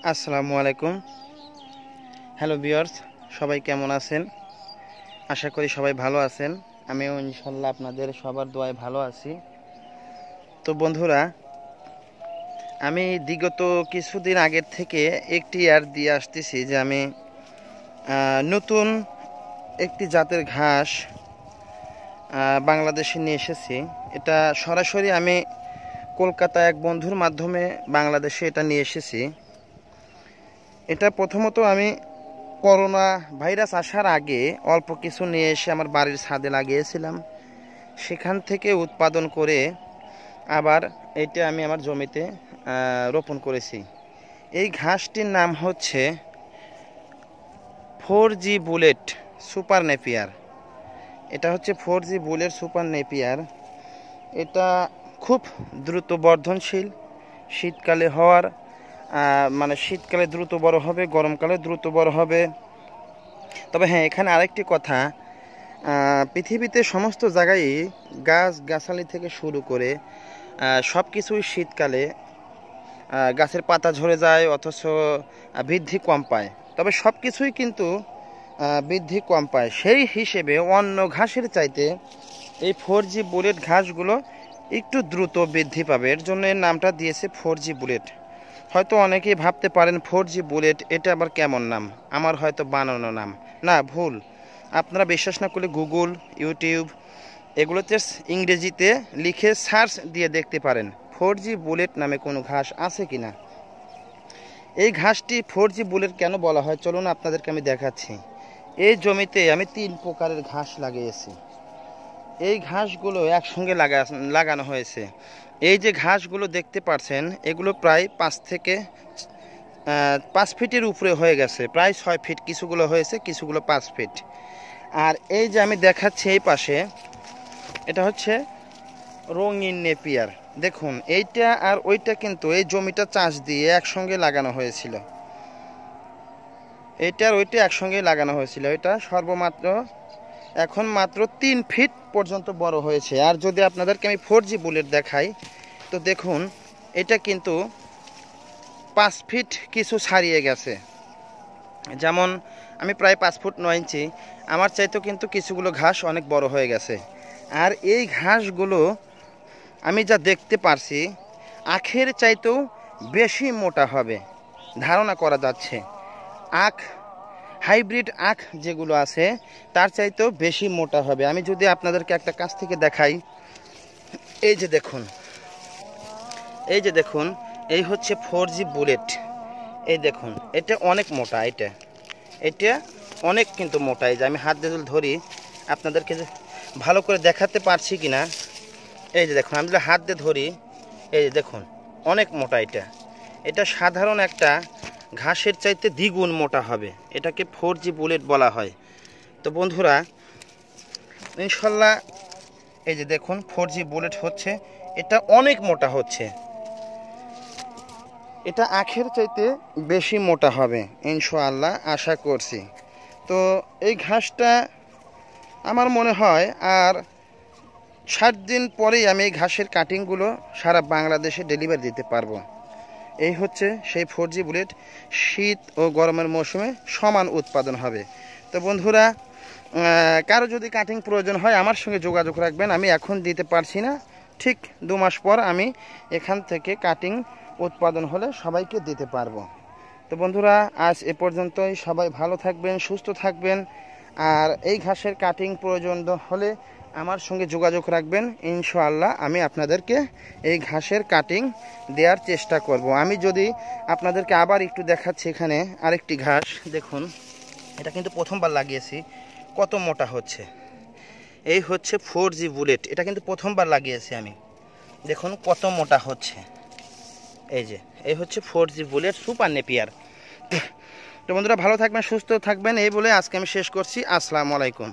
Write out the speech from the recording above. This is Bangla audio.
আসসালামু আলাইকুম। হ্যালো ভিউয়ার্স, সবাই কেমন আছেন? আশা করি সবাই ভালো আছেন। আমিও ইনশাল্লাহ আপনাদের সবার দোয়ায় ভালো আছি। তো বন্ধুরা, আমি বিগত কিছুদিন আগের থেকে একটি অ্যাড দিয়ে আসতেছি যে আমি নতুন একটি জাতের ঘাস বাংলাদেশে নিয়ে এসেছি। এটা সরাসরি আমি কলকাতা এক বন্ধুর মাধ্যমে বাংলাদেশে এটা নিয়ে এসেছি। এটা প্রথমত আমি করোনা ভাইরাস আসার আগে অল্প কিছু নিয়ে এসে আমার বাড়ির ছাদে লাগিয়েছিলাম। সেখান থেকে উৎপাদন করে আবার এটা আমি আমার জমিতে রোপণ করেছি। এই ঘাসটির নাম হচ্ছে 4G বুলেট সুপার নেপিয়ার। এটা হচ্ছে 4G বুলেট সুপার নেপিয়ার। এটা খুব দ্রুত বর্ধনশীল। শীতকালে হওয়ার শীতকালে দ্রুত বড় হবে, গরমকালে দ্রুত বড় হবে। তবে হ্যাঁ, এখানে আরেকটি কথা, পৃথিবীতে সমস্ত জায়গায় গাছগাছালি থেকে শুরু করে সব কিছুই শীতকালে গাছের পাতা ঝরে যায়, অথচ বৃদ্ধি কম পায়। তবে সব কিছুই কিন্তু বৃদ্ধি কম পায়। সেই হিসেবে অন্য ঘাসের চাইতে এই 4G বুলেট ঘাসগুলো একটু দ্রুত বৃদ্ধি পাবে। এর জন্য এর নামটা দিয়েছে 4G বুলেট। হয়তো অনেকেই ভাবতে পারেন 4G বুলেট এটা আবার কেমন নাম, আমার হয়তো বানানো নাম। না, ভুল। আপনারা বিশ্বাস না করলে গুগল, ইউটিউব এগুলোতে ইংরেজিতে লিখে সার্চ দিয়ে দেখতে পারেন 4G বুলেট নামে কোনো ঘাস আছে কিনা। এই ঘাসটি 4G বুলেট কেন বলা হয় চলুন আপনাদেরকে আমি দেখাচ্ছি। এই জমিতে আমি 3 প্রকারের ঘাস লাগিয়েছি। এই ঘাসগুলো একসঙ্গে লাগানো হয়েছে। এই যে ঘাসগুলো দেখতে পাচ্ছেন, এগুলো প্রায় 5 ফিটের উপরে হয়ে গেছে, প্রায় 6 ফিট। কিছুগুলো হয়েছে, কিছুগুলো 5 ফিট। আর এই যে আমি দেখাচ্ছি এই পাশে, এটা হচ্ছে রঙিন নেপিয়ার। দেখুন, এইটা আর ওইটা কিন্তু এই জমিটা চাষ দিয়ে একসঙ্গে লাগানো হয়েছিল। এইটা আর ওইটা একসঙ্গে লাগানো হয়েছিল। এটা সর্বমাত্র এখন মাত্র 3 ফিট পর্যন্ত বড় হয়েছে। আর যদি আপনাদেরকে আমি 4G বুলেট দেখাই, তো দেখুন এটা কিন্তু 5 ফিট কিছু ছাড়িয়ে গেছে। যেমন আমি প্রায় 5 ফুট 9 ইঞ্চি, আমার চাইতেও কিন্তু কিছুগুলো ঘাস অনেক বড় হয়ে গেছে। আর এই ঘাসগুলো আমি যা দেখতে পারছি, আখের চাইতেও বেশি মোটা হবে ধারণা করা যাচ্ছে। হাইব্রিড আখ যেগুলো আছে তার চাইতেও বেশি মোটা হবে। আমি যদি আপনাদেরকে একটা কাছ থেকে দেখাই, এই যে দেখুন, এই হচ্ছে 4G বুলেট। এই দেখুন, এটা অনেক মোটা। এটা অনেক কিন্তু মোটা। এই যে আমি হাত দিয়ে ধরি, আপনাদেরকে ভালো করে দেখাতে পারছি কিনা। এই যে দেখুন, আমি যদি হাত দিয়ে ধরি, এই যে দেখুন অনেক মোটা। এটা সাধারণ একটা ঘাসের চাইতে দ্বিগুণ মোটা হবে। এটাকে 4G বুলেট বলা হয়। তো বন্ধুরা, ইনশাল্লাহ এই যে দেখুন 4G বুলেট হচ্ছে, এটা অনেক মোটা হচ্ছে। এটা আখের চাইতে বেশি মোটা হবে ইনশাআল্লাহ, আশা করছি। তো এই ঘাসটা আমার মনে হয় আর 60 দিন পরেই আমি এই ঘাসের কাটিংগুলো সারা বাংলাদেশে ডেলিভারি দিতে পারবো। এই হচ্ছে সেই 4G বুলেট। শীত ও গরমের মৌসুমে সমান উৎপাদন হবে। তো বন্ধুরা, কারো যদি কাটিং প্রয়োজন হয় আমার সঙ্গে যোগাযোগ রাখবেন। আমি এখন দিতে পারছি না, ঠিক 2 মাস পর আমি এখান থেকে কাটিং উৎপাদন হলে সবাইকে দিতে পারবো। তো বন্ধুরা, আজ এ পর্যন্তই। সবাই ভালো থাকবেন, সুস্থ থাকবেন। আর এই ঘাসের কাটিং প্রয়োজন হলে আমার সঙ্গে যোগাযোগ রাখবেন। ইনশাআল্লাহ আমি আপনাদেরকে এই ঘাসের কাটিং দেওয়ার চেষ্টা করব। আমি যদি আপনাদেরকে আবার একটু দেখাচ্ছি, এখানে আরেকটি ঘাস দেখুন, এটা কিন্তু প্রথমবার লাগিয়েছি, কত মোটা হচ্ছে। এই হচ্ছে 4G বুলেট, এটা কিন্তু প্রথমবার লাগিয়েছি আমি। দেখুন কত মোটা হচ্ছে। এই হচ্ছে 4G বুলেট সুপার নেপিয়ার। তো বন্ধুরা, ভালো থাকবেন, সুস্থ থাকবেন। এই বলে আজকে আমি শেষ করছি। আসসালামু আলাইকুম।